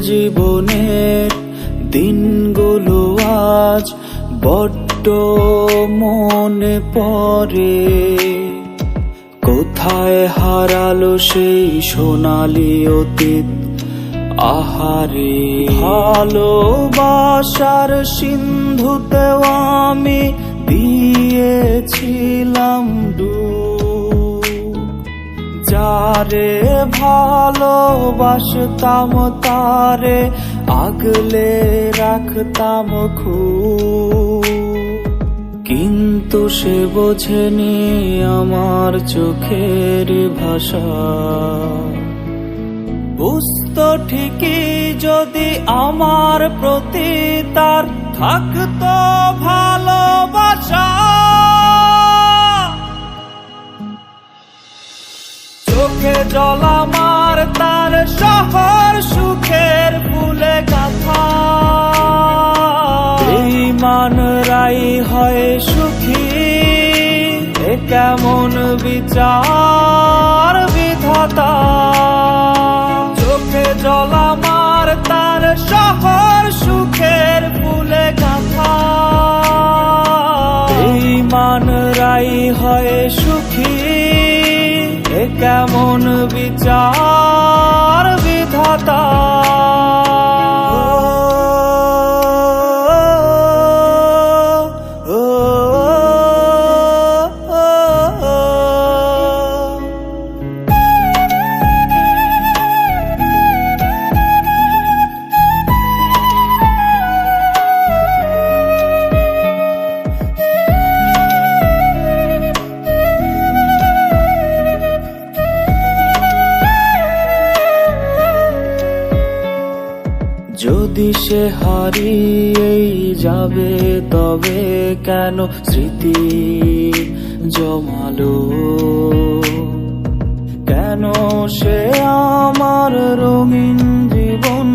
জীবনের দিনগুলো আজ বড্ড মনে পড়ে। কোথায় হারালো সেই সোনালি অতীত, আহারে ভালোবাসার সিন্ধুতেও আমি দিয়েছিলাম ডুব। যারে ভালোবাসতাম তারে আগলে রাখতাম খুব, কিন্তু সে বোঝেনি আমার চোখের ভাষা। বুঝতো ঠিকই যদি আমার প্রতি তার থাকতো ভালোবাসা। চোখে জল আমার তার শহর সুখের ফুলে গাথা। বেঈমানরাই হয় সুখী, এ কেমন বিচার বিধাতা। চোখে জল আমার তার শহর সুখের ফুলে গাথা। বেঈমানরাই হয় সুখী, এ কেমন বিচার বিধাতা। যদি সে হারিয়েই যাবে তবে কেন স্মৃতি জমালো? কেন সে আমার রঙিন জীবন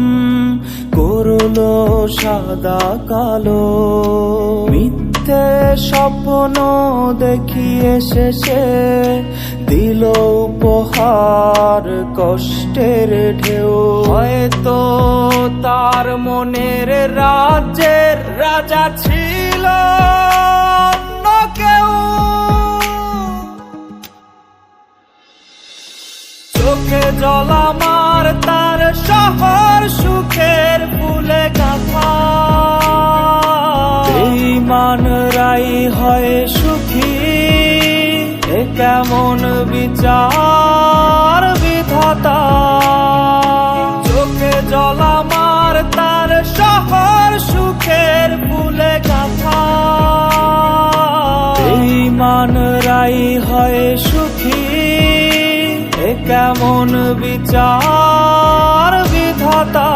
করলো সাদা কালো? মিথ্যে স্বপ্ন দেখিয়ে শেষে দিল উপহার কষ্টের ঢেউ। হয়তো তার মনের রাজ্যের রাজা ছিল অন্য কেউ। চোখে জল আমার তার শহর সুখের ফুলে গাথা। বেঈমানরাই হয় সুখী, এ কেমন বিচার বিধাতা। চোখে জল আমার তার শহর সুখের ফুলে গাথা। বেঈমানরাই হয় সুখী, এ কেমন বিচার বিধাতা।